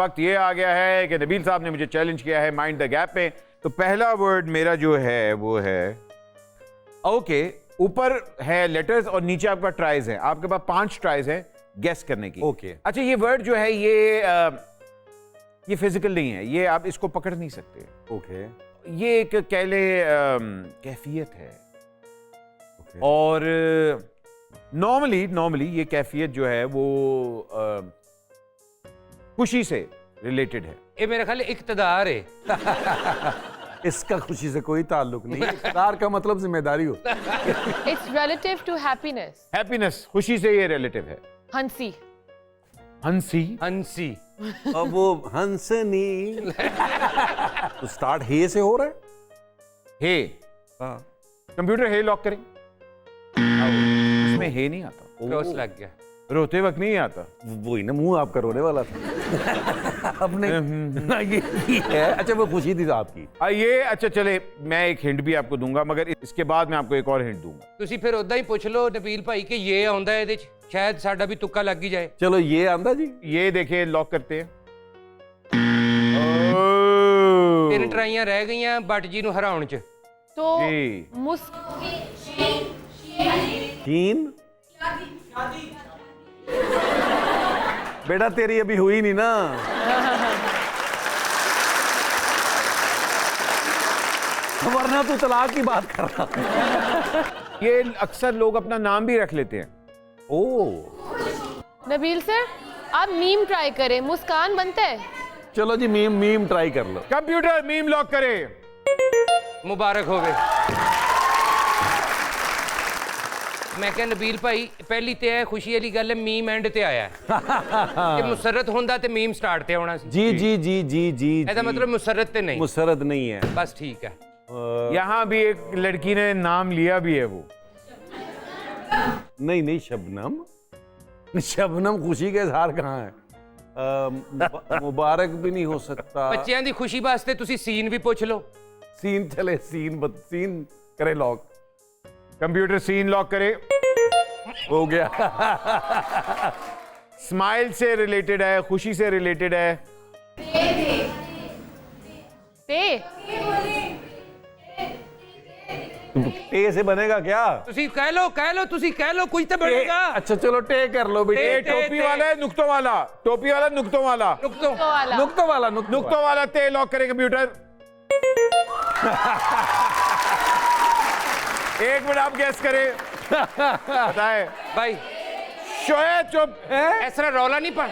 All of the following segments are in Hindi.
वक्त ये आ गया है कि नबील साहब ने मुझे चैलेंज किया है माइंड द गैप में। तो पहला वर्ड मेरा जो है वो है ओके। ऊपर है लेटर्स और नीचे आपका ट्राइज है। आपके पास 5 ट्राइज है गेस करने की। ओके। अच्छा, ये वर्ड जो है ये फिजिकल नहीं है, ये आप इसको पकड़ नहीं सकते। ओके। ये एक कह ले कैफियत है। और नॉर्मली ये कैफियत जो है वो खुशी से रिलेटेड है। ये मेरा ख्याल इक्तदार है। इसका खुशी से कोई ताल्लुक नहीं। इक़्तिदार का मतलब जिम्मेदारी हो। It's relative to happiness. Happiness, खुशी से ये रिलेटिव है। हंसी। हंसी, हंसी। अब वो हंसनी तो स्टार्ट हे से हो रहा है। हे। हाँ। कंप्यूटर हे लॉक करें। इसमें हे नहीं आता। क्रॉस लग गया। रोते वक्त नहीं आता। वही ना, मुंह आपका रोने वाला था। अपने ये है। अच्छा, वो खुशी थी आपकी। ये अच्छा चले, मैं एक हिंट भी आपको दूंगा, मगर इसके बाद मैं आपको एक और हिंट दूंगा। ਤੁਸੀਂ ਫਿਰ ਉਦਾਂ ਹੀ ਪੁੱਛ ਲਓ ਨਬੀਲ ਭਾਈ ਕਿ ਇਹ ਆਉਂਦਾ ਇਹਦੇ ਚ, ਸ਼ਾयद ਸਾਡਾ ਵੀ ਤੁੱਕਾ ਲੱਗ ਹੀ ਜਾਏ। चलो ये आंदा जी। ये देखिए लॉक करते हैं। ਤਿੰਨ ਟਰਾਈਆਂ ਰਹਿ ਗਈਆਂ ਬੱਟ ਜੀ ਨੂੰ ਹਰਾਉਣ ਚ। तो जी। शीन। बेटा तेरी अभी हुई नहीं ना। वरना तू तलाक की बात कर रहा। ये अक्सर लोग अपना नाम भी रख लेते हैं। ओ नबील सर, आप मीम ट्राई करें, मुस्कान बनता है। चलो जी, मीम मीम ट्राई कर लो। कंप्यूटर मीम लॉक करे। ਮੁਬਾਰਕ ਹੋਵੇ। ਮੈਂ ਕਿਹਾ ਨਬੀਲ ਭਾਈ ਪਹਿਲੀ ਤੇ ਇਹ ਖੁਸ਼ੀ ਵਾਲੀ ਗੱਲ ਹੈ ਮੀਮ ਐਂਡ ਤੇ ਆਇਆ ਹੈ। ਜੇ ਮੁਸਰਤ ਹੁੰਦਾ ਤੇ ਮੀਮ ਸਟਾਰਟ ਤੇ ਆਉਣਾ ਸੀ। जी जी जी जी जी ਇਹਦਾ ਮਤਲਬ ਮੁਸਰਤ ਤੇ ਨਹੀਂ। मुसरत नहीं है। बस ठीक है। यहाँ भी एक लड़की ने नाम लिया भी है वो। नहीं नहीं, शबनम। शबनम खुशी का इजहार कहाँ है? मुबारक भी नहीं हो सकता। ਬੱਚਿਆਂ ਦੀ ਖੁਸ਼ੀ ਵਾਸਤੇ ਤੁਸੀਂ ਸੀਨ ਵੀ ਪੁੱਛ ਲਓ। सीन चले, सीन करे लॉक। कंप्यूटर सीन लॉक करे। हो गया। स्माइल से रिलेटेड है, खुशी से रिलेटेड है। ते टे से बनेगा क्या? ਤੁਸੀਂ ਕਹਿ ਲਓ ਤੁਸੀਂ ਕਹਿ ਲਓ ਕੁਝ ਤਾਂ ਬਣੇਗਾ। अच्छा चलो टे कर लो बेटे। ये टोपी वाला है नुक्तों वाला, टोपी वाला नुक्तों वाला, ਨੁਕਤੋਂ तो वाला। नुक्तों वाला नुक्तों वाला ते लॉक करे कंप्यूटर। एक मिनट आप गैस करें। बताए ਭਾਈ शोएब चुप। ਇਸ ਤਰ੍ਹਾਂ ਰੌਲਾ ਨਹੀਂ ਪਾ।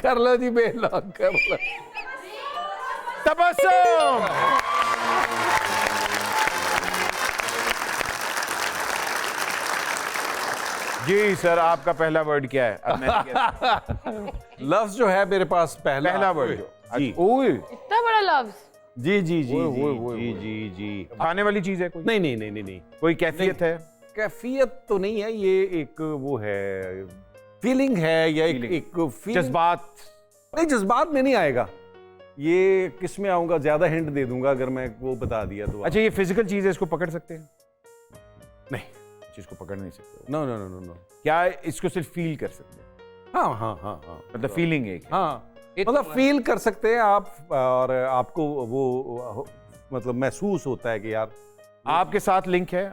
कर लो जी, बे लॉक कर लो। तबस्सुम। जी सर, आपका पहला वर्ड क्या है? अब मैं लफ्ज जो है मेरे पास पहला वर्ड जी ओए इतना बड़ा लफ्ज। जी जी जी ओए, जी ओए, ओए, जी ओए। जी जी। खाने वाली चीज है कोई? नहीं नहीं नहीं नहीं नहीं, कोई कैफियत है? कैफियत तो नहीं है, ये एक वो है, फीलिंग है या एक Feeling। एक फीलिंग। जज्बात? नहीं, जज्बात में नहीं आएगा। ये किस में आऊंगा? ज्यादा हिंट दे दूंगा अगर मैं वो बता दिया तो। अच्छा, ये फिजिकल चीज है, इसको पकड़ सकते हैं? नहीं, इसको पकड़ नहीं सकते। No no no no no. क्या इसको सिर्फ फील कर सकते हैं? हाँ हाँ हाँ हाँ, मतलब फीलिंग है एक। हाँ, मतलब फील कर सकते हैं आप, और आपको वो मतलब महसूस होता है कि यार आपके साथ लिंक है।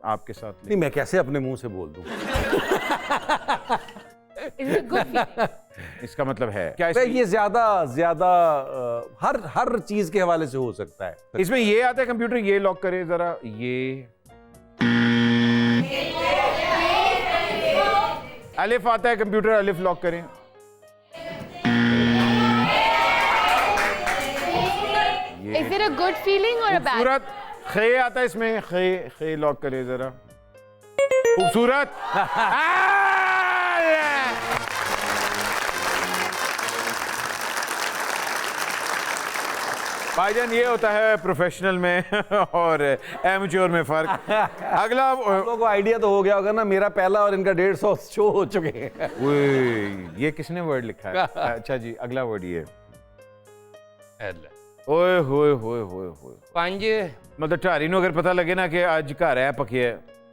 आपके साथ लिंक। नहीं, मैं कैसे अपने मुंह से बोल दूं? Is it good feeling? इसका मतलब है क्या? भाई ये ज्यादा हर चीज के हवाले से हो सकता है। इसमें ये आता है कंप्यूटर, ये लॉक करे जरा। ये अलिफ आता है कंप्यूटर, अलिफ लॉक करें। Is it a good feeling or a bad? खूबसूरत खे आता है इसमें, खे लॉक करे जरा। खूबसूरत। भाईजान, ये होता है प्रोफेशनल में और एमेच्योर में फर्क। अगला लोगों को आइडिया तो हो गया होगा ना, मेरा पहला और इनका 150 शो हो चुके हैं। ये किसने वर्ड लिखा है? अच्छा जी, अगला वर्ड ये। ਐਲ ओए होए होए होए होए। 5 मतलब ढारी ਨੂੰ अगर पता लगे ना कि आज घर है पके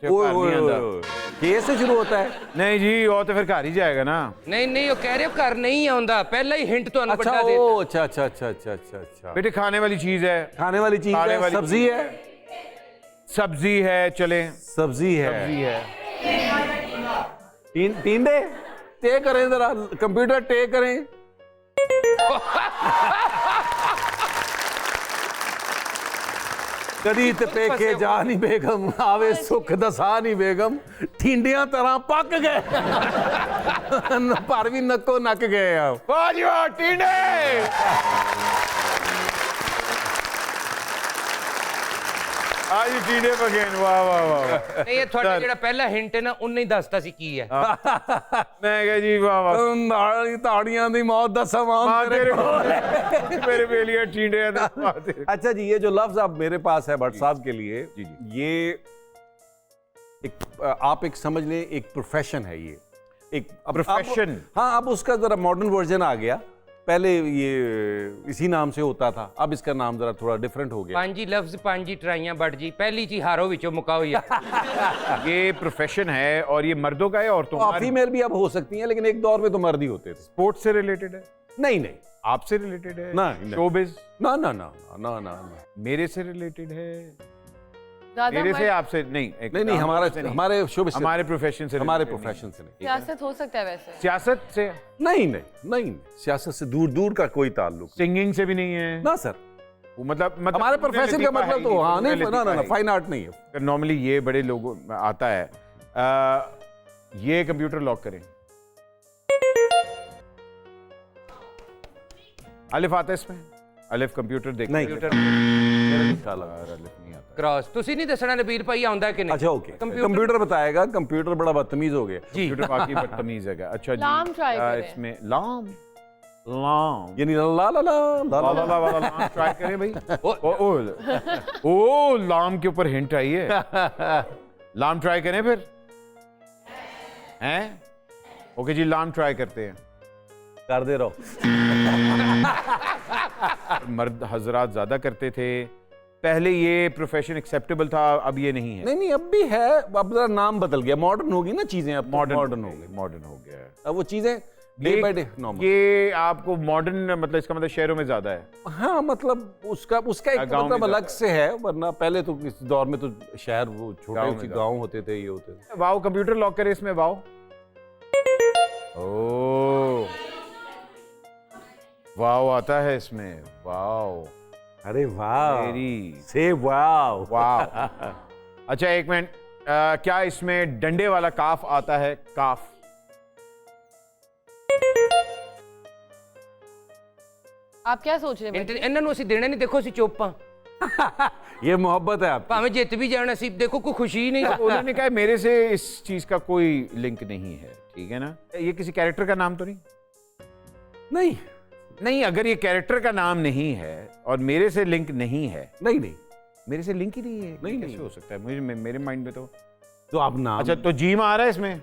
है ओए ओए ओए, के से शुरू होता है? नहीं जी, वो तो फिर घर ही जाएगा ना। ਨਹੀਂ ਨਹੀਂ ਉਹ ਕਹਿ ਰਹੇ ਘਰ ਨਹੀਂ ਆਉਂਦਾ ਪਹਿਲਾਂ ਹੀ ਹਿੰਟ ਤੁਹਾਨੂੰ अच्छा ਵੱਡਾ ਦੇ ओ अच्छा अच्छा अच्छा अच्छा अच्छा अच्छा बेटे खाने वाली चीज है, खाने वाली चीज खाने है, वाली सब्जी चीज है, सब्जी है, चले सब्जी है, सब्जी है। टींडे टे करें जरा, कंप्यूटर टे करें। कदी ते पेके जा नहीं बेगम, आवे सुख दसा नहीं बेगम, ठींडियां तरह पक गए पर भी नक्को नक गए आप। वाह जी वाह, टींडे। आज टींडे पके, वाह वाह वाह। ਨਹੀਂ ਇਹ ਤੁਹਾਡਾ ਜਿਹੜਾ ਪਹਿਲਾ ਹਿੰਟ ਹੈ ਨਾ ਉਹਨੇ ਹੀ ਦੱਸਤਾ ਸੀ ਕੀ ਹੈ मैं कहा जी वाह वाह, ताड़ियां दी मौत दा समान माँ तेरे तेरे कोल। मेरे बेलिया टींडे हैं तो माँ तेरे। अच्छा जी, ये जो लफ्ज अब मेरे पास है भट्ट साहब के लिए, जी, जी। ये एक आप एक समझ लें एक प्रोफेशन है ये, एक Profession? हाँ, अब उसका जरा मॉडर्न वर्जन आ गया, पहले ये इसी नाम से होता था, अब इसका नाम जरा थोड़ा डिफरेंट हो गया। ਪੰਜ ਹੀ ਲਫ਼ਜ਼ ਪੰਜ ਹੀ ਟਰਾਈਆਂ ਬੱਟ ਜੀ ਪਹਿਲੀ ਚੀ ਹਾਰੋ ਵਿੱਚੋਂ ਮੁਕਾਓ ਯਾਰ ये प्रोफेशन है और ये मर्दों का है औरतों का? फीमेल भी अब हो सकती हैं, लेकिन एक दौर में तो मर्द ही होते थे। स्पोर्ट्स से रिलेटेड है, नहीं नहीं आपसे रिलेटेड है, नहीं, नहीं। शोबिज ना ना ना ना ना ना मेरे से रिलेटेड है, ज्यादा मेरे से मर्द- आपसे नहीं, नहीं नहीं, हमारा हमारे शुभ से, हमारे प्रोफेशन से हमारे related प्रोफेशन से नहीं। सियासत हो सकता है वैसे। सियासत से, नहीं नहीं नहीं, सियासत से दूर दूर का कोई ताल्लुक सिंगिंग से भी नहीं है ना सर। वो मतलब हमारे प्रोफेशन का मतलब तो हाँ नहीं, ना ना ना, फाइन आर्ट नहीं है। नॉर्मली ये बड़े लोगों में आता है। ये कंप्यूटर लॉक करें। अलिफ आता है इसमें? अलिफ कंप्यूटर देख, नहीं। कंप्यूटर काला। अलिफ नहीं आता। ਕ੍ਰਾਸ ਤੁਸੀਂ ਨਹੀਂ ਦੱਸਣਾ ਨਬੀਲ ਭਾਈ ਆਉਂਦਾ ਕਿ ਨਹੀਂ अच्छा ओके, कंप्यूटर बताएगा, कंप्यूटर बड़ा बदतमीज हो गया। कंप्यूटर बाकी बदतमीज है। अच्छा जी, लाम try करें। इसमें लाम लाम यानी ला ला ला ला ला ला ला ला वाला लाम ट्राई करें भाई। ओ लाम के ऊपर हिंट आई है। लाम ट्राई करें फिर, हैं? ओके जी, लाम ट्राई करते हैं। कर दे रहो। मर्द हजरात ज्यादा करते थे पहले, ये प्रोफेशन एक्सेप्टेबल था, अब ये नहीं है। नहीं नहीं, अब भी है, अब जरा नाम बदल गया, मॉडर्न होगी ना चीजें, अब मॉडर्न हो गई, मॉडर्न हो गया है। अब वो चीजें डे बाय डे नॉर्मल। ये आपको मॉडर्न मतलब इसका मतलब शहरों में ज्यादा है। हाँ मतलब उसका एक गाँव मतलब में अलग से है, वरना पहले तो इस दौर में तो शहर वो गाँव छोटे में गांव होते थे, ये होते थे। वाओ, कंप्यूटर लॉक करे इसमें, वाओ। ओ वाओ आता है इसमें, वाओ। अरे वाह, वेरी से वाह वाह। अच्छा एक मिनट, क्या इसमें डंडे वाला काफ आता है? काफ। आप क्या सोच रहे हैं? ਇਹਨਾਂ ਨੂੰ ਅਸੀਂ ਦੇਣਾ ਨਹੀਂ ਦੇਖੋ ਅਸੀਂ ਚੁੱਪ ਆ ये मोहब्बत है आपकी। ਭਾਵੇਂ ਜਿੱਤ ਵੀ ਜਾਣ ਅਸੀਂ ਦੇਖੋ ਕੋਈ ਖੁਸ਼ੀ ਨਹੀਂ उन्होंने कहा मेरे से इस चीज का कोई लिंक नहीं है, ठीक है ना? ये किसी कैरेक्टर का नाम तो नहीं? नहीं नहीं, अगर ये कैरेक्टर का नाम नहीं है और मेरे से लिंक नहीं है, नहीं नहीं, मेरे से लिंक ही नहीं है, नहीं, कैसे नहीं। हो सकता है? मुझे मेरे माइंड में तो तो आप नाम अच्छा, तो जी में आ रहा है इसमें,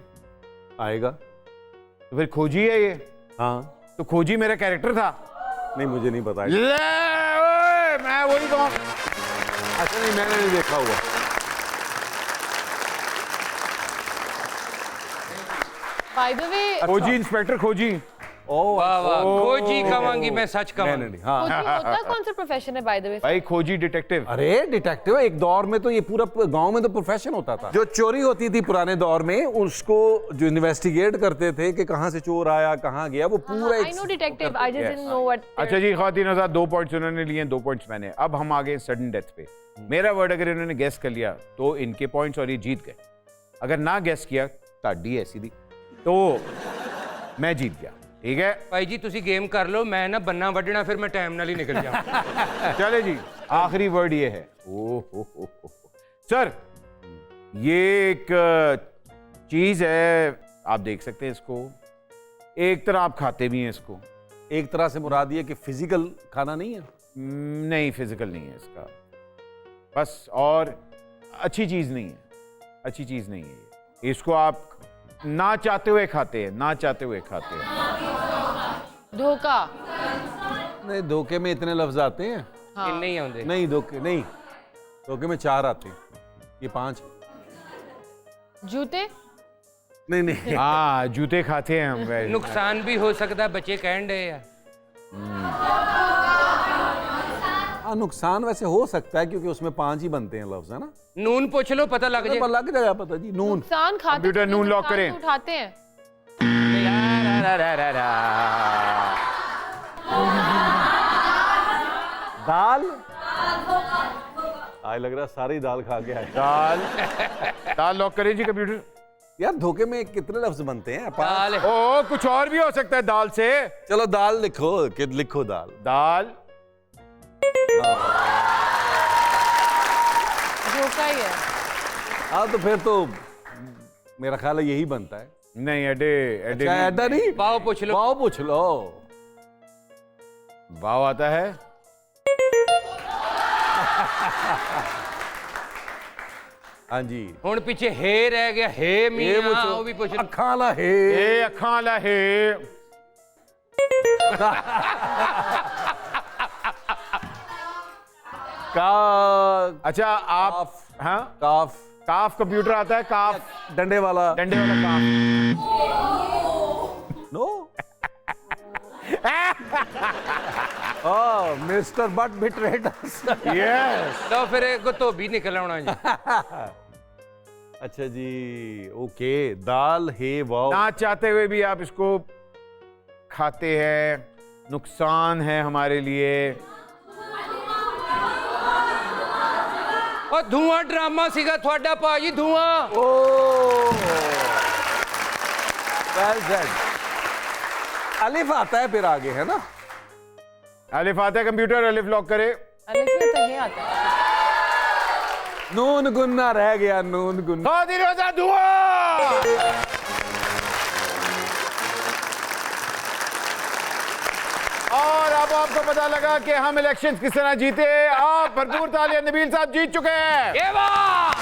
आएगा। तो फिर खोजी है ये, हाँ तो खोजी मेरा कैरेक्टर था। नहीं, मुझे नहीं पता। ले ओए, मैं वही कहूँ। अच्छा नहीं, मैंने नहीं देखा हुआ। बाय द वे, खोजी इंस्पेक्टर खोजी। ਵਾਹ ਵਾਹ ਖੋਜੀ ਕਵਾਂਗੀ ਮੈਂ ਸੱਚ नहीं ਕਵਾਂਗੀ नहीं, हाँ होता कौन सा प्रोफेशन है बाय द वे? भाई खोजी डिटेक्टिव। अरे डिटेक्टिव एक दौर में तो ये पूरा गांव में तो प्रोफेशन होता था। जो चोरी होती थी पुराने दौर में, उसको जो इन्वेस्टिगेट करते थे कि कहाँ से चोर आया, कहाँ गया, वो पूरा I know detective, I just didn't know what. अच्छा जी, खातिन आजाद 2 पॉइंट्स उन्होंने लिए, 2 पॉइंट्स मैंने। अब हम आ गए सडन डेथ पे। मेरा वर्ड अगर इन्होंने गेस कर लिया तो इनके पॉइंट्स और ये जीत गए। अगर ना गेस किया, ताड़ी ऐसी दी, तो मैं जीत गया, ठीक है? ਭਾਈ ਜੀ ਤੁਸੀਂ ਗੇਮ ਕਰ ਲਓ ਮੈਂ ਨਾ ਬੰਨਾ ਵੱਢਣਾ ਫਿਰ ਮੈਂ ਟਾਈਮ ਨਾਲ ਹੀ ਨਿਕਲ ਜਾਵਾਂ चले जी, आखिरी वर्ड ये है। ओ सर, ये एक चीज है, आप देख सकते हैं इसको, एक तरह आप खाते भी हैं इसको। एक तरह से मुराद ये कि फिजिकल खाना नहीं है। नहीं, फिजिकल नहीं है इसका, बस, और अच्छी चीज नहीं है, अच्छी चीज नहीं है ये। इसको आप ना चाहते हुए खाते हैं, ना चाहते हुए खाते हैं। धोखा। नहीं, धोखे में इतने लफ्ज आते हैं? ਇੰਨੇ ਹੀ ਆਉਂਦੇ नहीं धोखे नहीं, धोखे में 4 आते हैं, ये 5 है। जूते नहीं नहीं हाँ जूते खाते हैं हम वैसे। नुकसान भी हो सकता है, बच्चे कहन डे आ। हाँ नुकसान वैसे हो सकता है क्योंकि उसमें 5 ही बनते हैं लफ्ज, है ना? नून पूछ लो, पता लग जाए। पर लग जाएगा पता जी। नून। नुकसान खाते कंप्यूटर नून लॉक नुकसान करें। उठाते हैं। दाल। आज लग रहा है सारी दाल खा के आए। दाल लॉक करें जी कंप्यूटर। यार धोखे में कितने लफ्ज बनते हैं? दाल। ओ कुछ और भी हो सकता है दाल से। चलो दाल लिखो, कि लिखो दाल। दाल धोखा ही है। हाँ तो फिर तो मेरा ख्याल है यही बनता है। नहीं एडे एडे क्या ऐसा नहीं? पाव पूछ लो। पाव पूछ लो। वाव आता है। हाँ जी। हुण पीछे हे रह गया, हे मियां वो भी पूछ लो। अखां ला हे। ए अखां ला हे। का। अच्छा आप हाँ काफ। काफ कंप्यूटर आता है। काफ डंडे वाला। डंडे वाला काफ। No. Oh mister but betrayed us. Yes तो फिर एक तो भी निकल आना जी। अच्छा जी ओके। दाल हे वाव। ना चाहते हुए भी आप इसको खाते हैं, नुकसान है हमारे लिए। और धुआं ड्रामा सीगा थोड़ा भाजी, धुआं। Well said. अलिफ आता है फिर आगे, है ना? अलिफ आता है कंप्यूटर। अलिफ लॉक करे। अलिफ में तो ये आता है। नून गुन्ना रह गया। नून गुन्ना। हाजिर होता धुआं। और अब आपको पता लगा कि हम इलेक्शंस किस तरह जीते। आप भरपूर तालियां, नबील साहब जीत चुके हैं। ये वाह!